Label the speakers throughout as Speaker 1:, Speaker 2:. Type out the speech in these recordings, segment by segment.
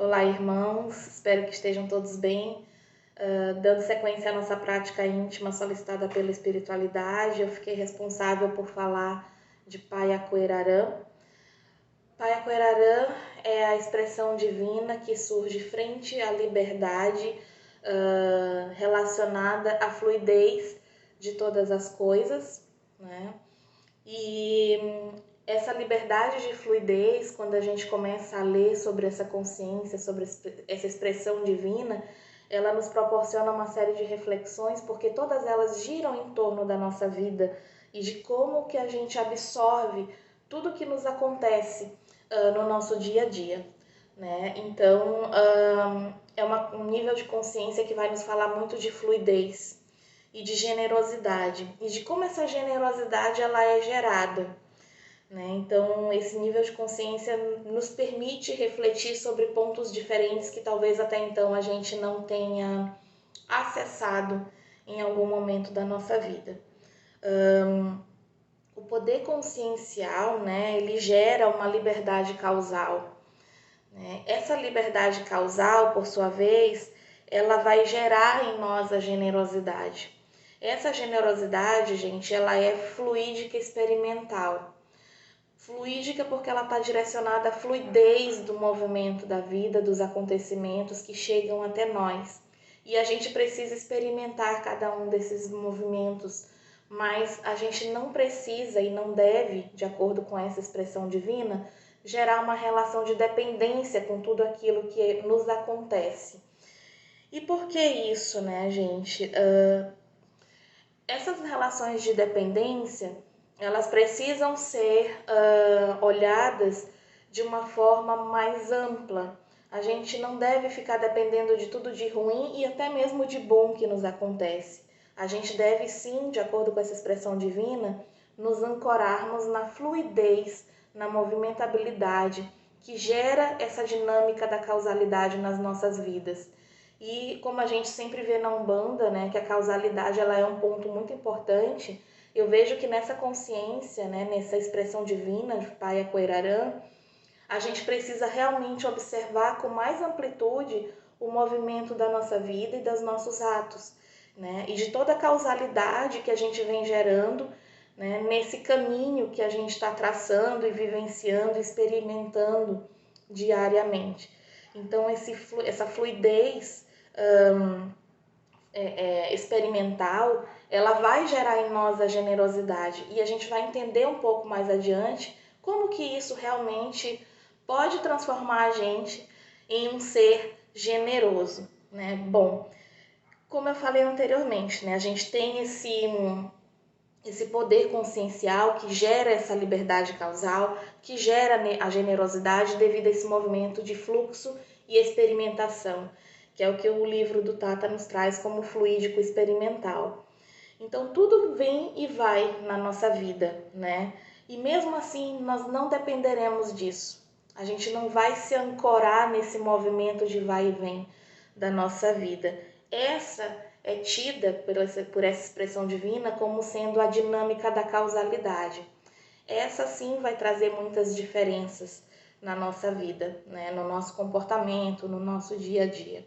Speaker 1: Olá, irmãos, espero que estejam todos bem. Dando sequência à nossa prática íntima solicitada pela espiritualidade, eu fiquei responsável por falar de Payacuerarã. Payacuerarã é a expressão divina que surge frente à liberdade relacionada à fluidez de todas as coisas, né? E essa liberdade de fluidez, quando a gente começa a ler sobre essa consciência, sobre essa expressão divina, ela nos proporciona uma série de reflexões, porque todas elas giram em torno da nossa vida e de como que a gente absorve tudo que nos acontece no nosso dia a dia, né? Então, é um nível de consciência que vai nos falar muito de fluidez e de generosidade, e de como essa generosidade ela é gerada, né? Então, esse nível de consciência nos permite refletir sobre pontos diferentes que talvez até então a gente não tenha acessado em algum momento da nossa vida. O poder consciencial, né, ele gera uma liberdade causal, né? Essa liberdade causal, por sua vez, ela vai gerar em nós a generosidade. Essa generosidade, gente, ela é fluídica experimental. Fluídica porque ela está direcionada à fluidez do movimento da vida, dos acontecimentos que chegam até nós. E a gente precisa experimentar cada um desses movimentos, mas a gente não precisa e não deve, de acordo com essa expressão divina, gerar uma relação de dependência com tudo aquilo que nos acontece. E por que isso, né, gente? Essas relações de dependência, elas precisam ser olhadas de uma forma mais ampla. A gente não deve ficar dependendo de tudo de ruim e até mesmo de bom que nos acontece. A gente deve sim, de acordo com essa expressão divina, nos ancorarmos na fluidez, na movimentabilidade que gera essa dinâmica da causalidade nas nossas vidas. E como a gente sempre vê na Umbanda, né, que a causalidade ela é um ponto muito importante, eu vejo que nessa consciência, né, nessa expressão divina de Payacuerarã, a gente precisa realmente observar com mais amplitude o movimento da nossa vida e dos nossos atos, né, e de toda a causalidade que a gente vem gerando, né, nesse caminho que a gente está traçando e vivenciando, experimentando diariamente. Então, essa fluidez experimental, ela vai gerar em nós a generosidade e a gente vai entender um pouco mais adiante como que isso realmente pode transformar a gente em um ser generoso, né? Bom, como eu falei anteriormente, né? A gente tem esse poder consciencial que gera essa liberdade causal, que gera a generosidade devido a esse movimento de fluxo e experimentação, que é o que o livro do Tata nos traz como fluídico experimental. Então tudo vem e vai na nossa vida, né? E mesmo assim nós não dependeremos disso. A gente não vai se ancorar nesse movimento de vai e vem da nossa vida. Essa é tida por essa expressão divina como sendo a dinâmica da causalidade. Essa sim vai trazer muitas diferenças na nossa vida, né? No nosso comportamento, no nosso dia a dia.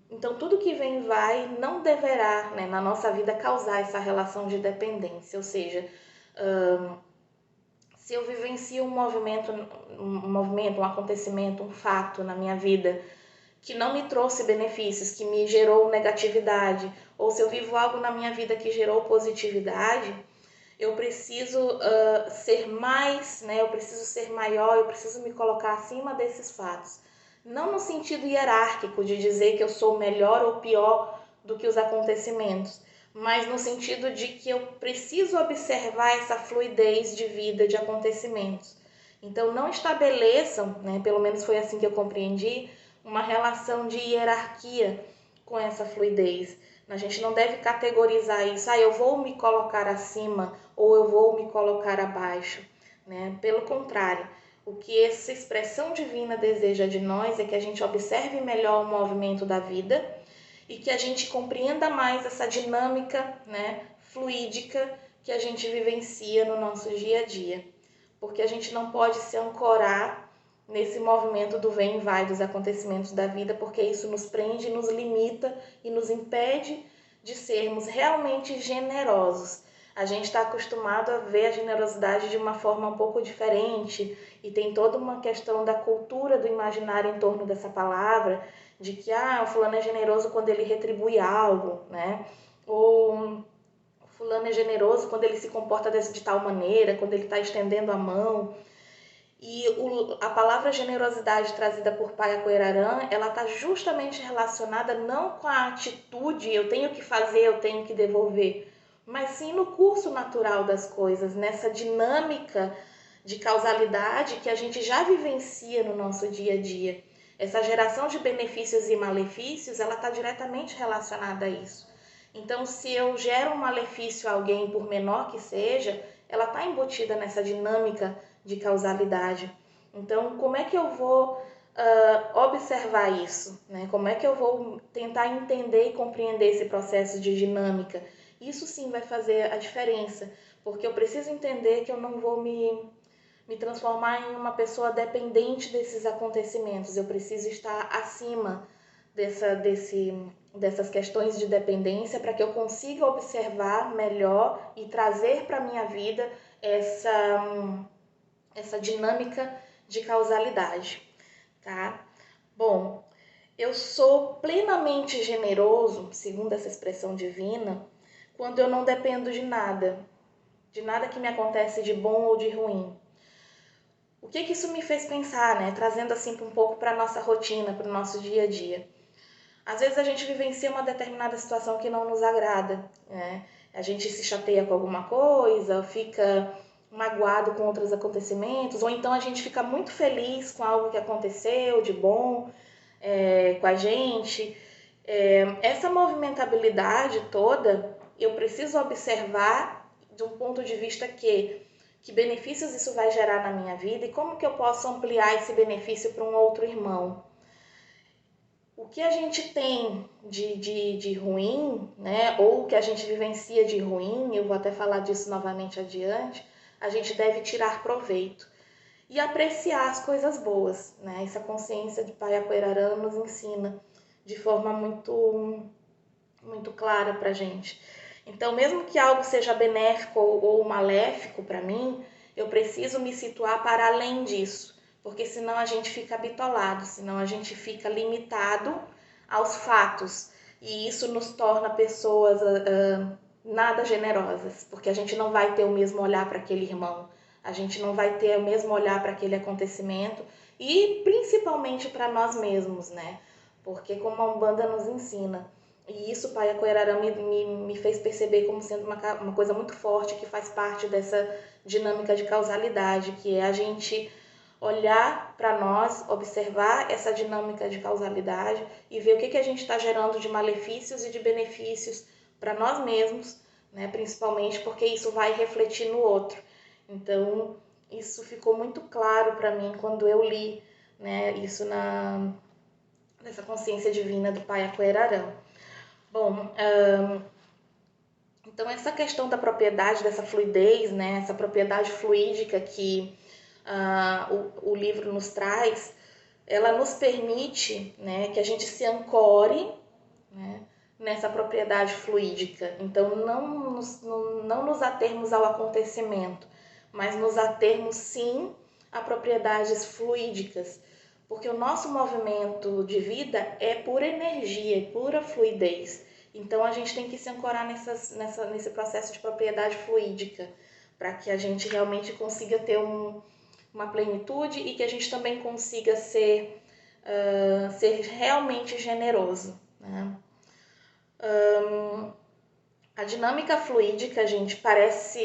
Speaker 1: Então, tudo que vem e vai não deverá, né, na nossa vida, causar essa relação de dependência. Ou seja, se eu vivencio um movimento, um acontecimento, um fato na minha vida que não me trouxe benefícios, que me gerou negatividade, ou se eu vivo algo na minha vida que gerou positividade, eu preciso ser mais, né? Eu preciso ser maior, eu preciso me colocar acima desses fatos. Não no sentido hierárquico de dizer que eu sou melhor ou pior do que os acontecimentos, mas no sentido de que eu preciso observar essa fluidez de vida, de acontecimentos. Então não estabeleçam, né, pelo menos foi assim que eu compreendi, uma relação de hierarquia com essa fluidez. A gente não deve categorizar isso, eu vou me colocar acima ou eu vou me colocar abaixo, né? Pelo contrário, o que essa expressão divina deseja de nós é que a gente observe melhor o movimento da vida e que a gente compreenda mais essa dinâmica, né, fluídica que a gente vivencia no nosso dia a dia. Porque a gente não pode se ancorar nesse movimento do vem e vai dos acontecimentos da vida, porque isso nos prende, nos limita e nos impede de sermos realmente generosos. A gente está acostumado a ver a generosidade de uma forma um pouco diferente e tem toda uma questão da cultura do imaginário em torno dessa palavra, de que o fulano é generoso quando ele retribui algo, né? Ou fulano é generoso quando ele se comporta de tal maneira, quando ele está estendendo a mão. E a palavra generosidade trazida por Payacuerarã, ela está justamente relacionada não com a atitude, eu tenho que fazer, eu tenho que devolver, mas sim no curso natural das coisas, nessa dinâmica de causalidade que a gente já vivencia no nosso dia a dia. Essa geração de benefícios e malefícios, ela está diretamente relacionada a isso. Então, se eu gero um malefício a alguém, por menor que seja, ela está embutida nessa dinâmica de causalidade. Então, como é que eu vou observar isso, né? Como é que eu vou tentar entender e compreender esse processo de dinâmica? Isso sim vai fazer a diferença, porque eu preciso entender que eu não vou me transformar em uma pessoa dependente desses acontecimentos. Eu preciso estar acima dessas questões de dependência para que eu consiga observar melhor e trazer para a minha vida essa dinâmica de causalidade, tá? Bom, eu sou plenamente generoso, segundo essa expressão divina, quando eu não dependo de nada que me acontece de bom ou de ruim. O que isso me fez pensar, né? Trazendo assim um pouco para a nossa rotina, para o nosso dia a dia. Às vezes a gente vivencia uma determinada situação que não nos agrada, né? A gente se chateia com alguma coisa, fica magoado com outros acontecimentos, ou então a gente fica muito feliz com algo que aconteceu de bom com a gente. Essa movimentabilidade toda, eu preciso observar de um ponto de vista que benefícios isso vai gerar na minha vida e como que eu posso ampliar esse benefício para um outro irmão. O que a gente tem de ruim, né, ou o que a gente vivencia de ruim, eu vou até falar disso novamente adiante, a gente deve tirar proveito e apreciar as coisas boas, né? Essa consciência de Payacuerarã nos ensina de forma muito, muito clara para a gente. Então, mesmo que algo seja benéfico ou maléfico para mim, eu preciso me situar para além disso, porque senão a gente fica bitolado, senão a gente fica limitado aos fatos, e isso nos torna pessoas nada generosas, porque a gente não vai ter o mesmo olhar para aquele irmão, a gente não vai ter o mesmo olhar para aquele acontecimento, e principalmente para nós mesmos, né? Porque como a Umbanda nos ensina, e isso Payacuerarã me fez perceber como sendo uma coisa muito forte, que faz parte dessa dinâmica de causalidade, que é a gente olhar para nós, observar essa dinâmica de causalidade e ver o que a gente está gerando de malefícios e de benefícios para nós mesmos, né? Principalmente porque isso vai refletir no outro. Então, isso ficou muito claro para mim quando eu li, né, isso nessa consciência divina do Payacuerarã. Bom, então essa questão da propriedade, dessa fluidez, né, essa propriedade fluídica que o livro nos traz, ela nos permite, né, que a gente se ancore, né, nessa propriedade fluídica. Então, não nos atermos ao acontecimento, mas nos atermos, sim, a propriedades fluídicas, porque o nosso movimento de vida é pura energia, é pura fluidez. Então, a gente tem que se ancorar nesse processo de propriedade fluídica, para que a gente realmente consiga ter uma plenitude e que a gente também consiga ser realmente generoso, né? A dinâmica fluídica, gente,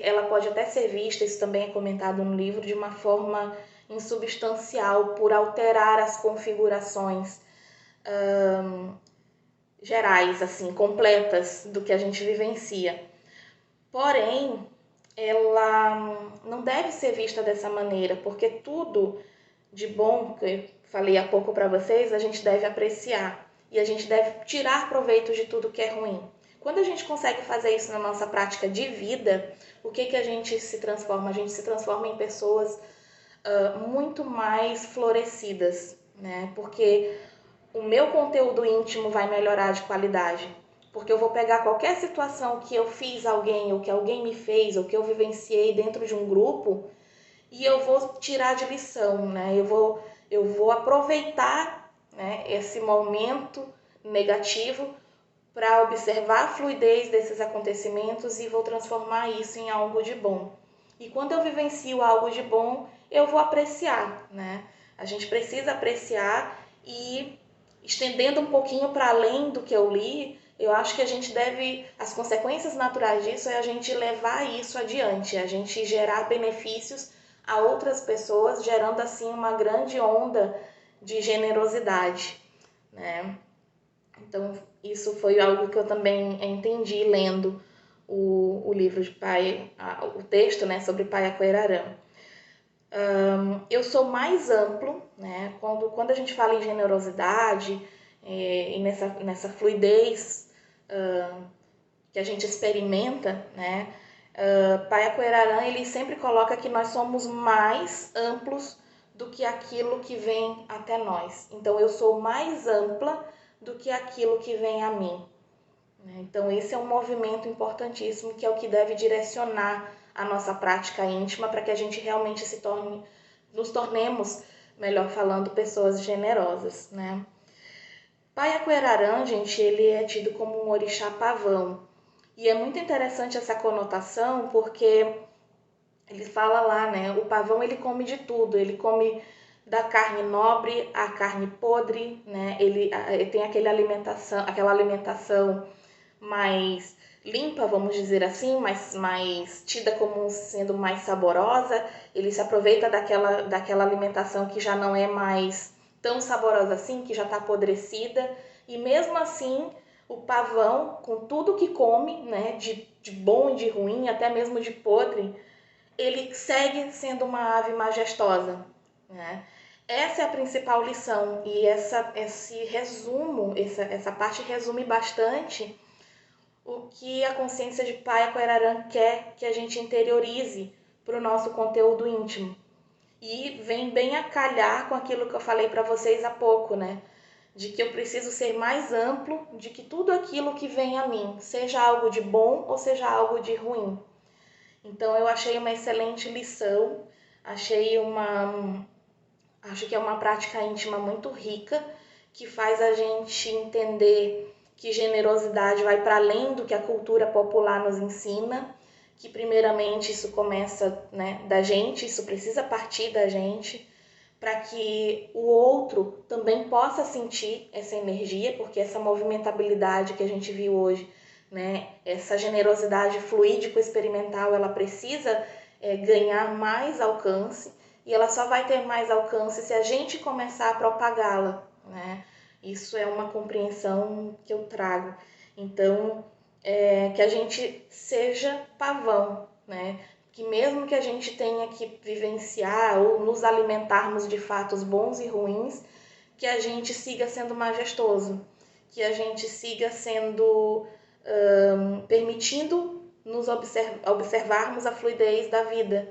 Speaker 1: ela pode até ser vista, isso também é comentado no livro, de uma forma insubstancial, por alterar as configurações gerais, assim, completas do que a gente vivencia. Porém, ela não deve ser vista dessa maneira, porque tudo de bom, que eu falei há pouco para vocês, a gente deve apreciar e a gente deve tirar proveito de tudo que é ruim. Quando a gente consegue fazer isso na nossa prática de vida, o que a gente se transforma? A gente se transforma em pessoas muito mais florescidas, né? Porque o meu conteúdo íntimo vai melhorar de qualidade. Porque eu vou pegar qualquer situação que eu fiz a alguém, ou que alguém me fez, ou que eu vivenciei dentro de um grupo, e eu vou tirar de lição, né? Eu vou aproveitar, né, esse momento negativo para observar a fluidez desses acontecimentos e vou transformar isso em algo de bom. E quando eu vivencio algo de bom, eu vou apreciar, né? A gente precisa apreciar e, estendendo um pouquinho para além do que eu li, eu acho que a gente deve, as consequências naturais disso é a gente levar isso adiante, a gente gerar benefícios a outras pessoas, gerando assim uma grande onda de generosidade, né? Então, isso foi algo que eu também entendi lendo o livro de Pai, o texto, né, sobre Paiaquerarã. Eu sou mais amplo, né, quando a gente fala em generosidade e nessa fluidez que a gente experimenta, né, Paiaquerarã, ele sempre coloca que nós somos mais amplos do que aquilo que vem até nós. Então, eu sou mais ampla do que aquilo que vem a mim. Então, esse é um movimento importantíssimo que é o que deve direcionar a nossa prática íntima para que a gente realmente nos tornemos, melhor falando, pessoas generosas, né? Paiaquerarã, gente, ele é tido como um orixá pavão. E é muito interessante essa conotação porque ele fala lá, né? O pavão ele come de tudo, ele come da carne nobre à carne podre, né? Ele tem aquela alimentação mais limpa, vamos dizer assim, mais tida como sendo mais saborosa. Ele se aproveita daquela alimentação que já não é mais tão saborosa assim, que já está apodrecida. E mesmo assim, o pavão, com tudo que come, né, de bom e de ruim, até mesmo de podre, ele segue sendo uma ave majestosa, né? Essa é a principal lição e essa parte resume bastante o que a consciência de Paiaquerarã quer que a gente interiorize para o nosso conteúdo íntimo. E vem bem a calhar com aquilo que eu falei para vocês há pouco, né? De que eu preciso ser mais amplo, de que tudo aquilo que vem a mim, seja algo de bom ou seja algo de ruim. Então eu achei uma excelente lição, acho que é uma prática íntima muito rica, que faz a gente entender que generosidade vai para além do que a cultura popular nos ensina, que primeiramente isso começa, né, da gente, isso precisa partir da gente, para que o outro também possa sentir essa energia, porque essa movimentabilidade que a gente viu hoje, né, essa generosidade fluídico-experimental, ela precisa ganhar mais alcance, e ela só vai ter mais alcance se a gente começar a propagá-la, né? Isso é uma compreensão que eu trago. Então, que a gente seja pavão, né? Que mesmo que a gente tenha que vivenciar ou nos alimentarmos de fatos bons e ruins, que a gente siga sendo majestoso, que a gente siga sendo permitindo nos observarmos a fluidez da vida,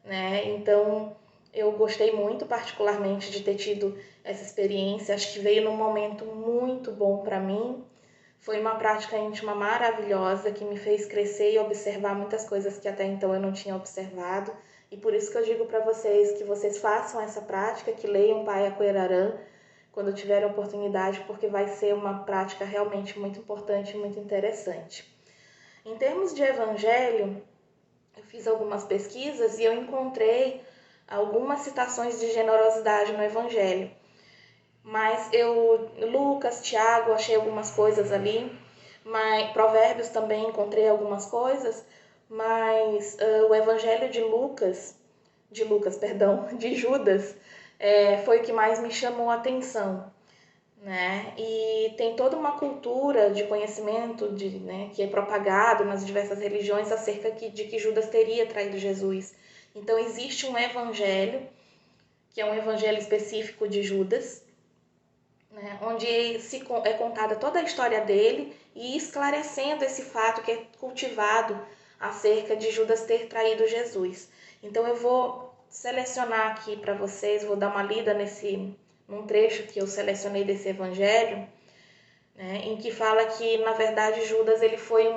Speaker 1: né? Então, eu gostei muito particularmente de ter tido essa experiência, acho que veio num momento muito bom para mim. Foi uma prática íntima maravilhosa que me fez crescer e observar muitas coisas que até então eu não tinha observado. E por isso que eu digo para vocês que vocês façam essa prática, que leiam Paiaquerarã quando tiverem oportunidade, porque vai ser uma prática realmente muito importante e muito interessante. Em termos de evangelho, eu fiz algumas pesquisas e eu encontrei algumas citações de generosidade no evangelho. Mas Lucas, Tiago, achei algumas coisas ali, mas Provérbios também encontrei algumas coisas, mas o Evangelho de Judas, foi o que mais me chamou a atenção, né? E tem toda uma cultura de conhecimento né, que é propagado nas diversas religiões acerca de que Judas teria traído Jesus. Então existe um evangelho, que é um evangelho específico de Judas, né, onde é contada toda a história dele e esclarecendo esse fato que é cultivado acerca de Judas ter traído Jesus. Então eu vou selecionar aqui para vocês, vou dar uma lida num trecho que eu selecionei desse evangelho, né, em que fala que, na verdade, Judas ele foi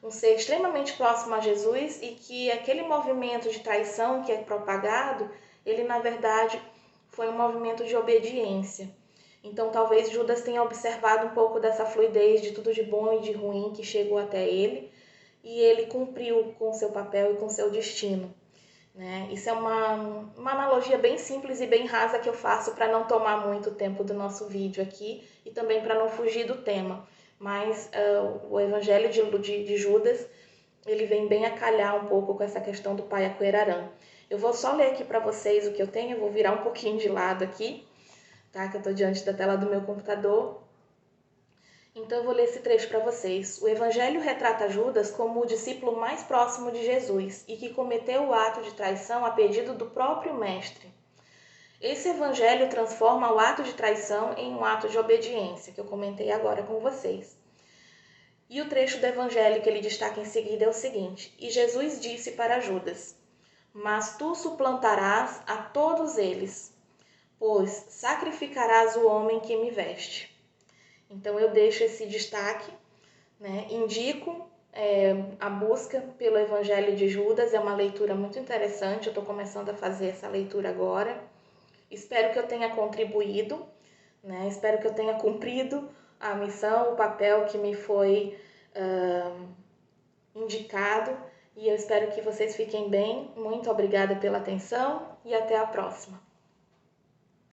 Speaker 1: um ser extremamente próximo a Jesus e que aquele movimento de traição que é propagado, ele, na verdade, foi um movimento de obediência. Então, talvez Judas tenha observado um pouco dessa fluidez de tudo de bom e de ruim que chegou até ele, e ele cumpriu com seu papel e com seu destino. Né? Isso é uma analogia bem simples e bem rasa que eu faço para não tomar muito tempo do nosso vídeo aqui e também para não fugir do tema. Mas o evangelho de Judas, ele vem bem a calhar um pouco com essa questão do pai Aquerarã. Eu vou só ler aqui para vocês o que eu tenho, eu vou virar um pouquinho de lado aqui, tá? Que eu estou diante da tela do meu computador. Então eu vou ler esse trecho para vocês. O Evangelho retrata Judas como o discípulo mais próximo de Jesus e que cometeu o ato de traição a pedido do próprio Mestre. Esse Evangelho transforma o ato de traição em um ato de obediência, que eu comentei agora com vocês. E o trecho do Evangelho que ele destaca em seguida é o seguinte: E Jesus disse para Judas: Mas tu suplantarás a todos eles, pois sacrificarás o homem que me veste. Então eu deixo esse destaque, né? Indico a busca pelo Evangelho de Judas, é uma leitura muito interessante, eu estou começando a fazer essa leitura agora. Espero que eu tenha contribuído, né? Espero que eu tenha cumprido a missão, o papel que me foi indicado, e eu espero que vocês fiquem bem. Muito obrigada pela atenção e até a próxima.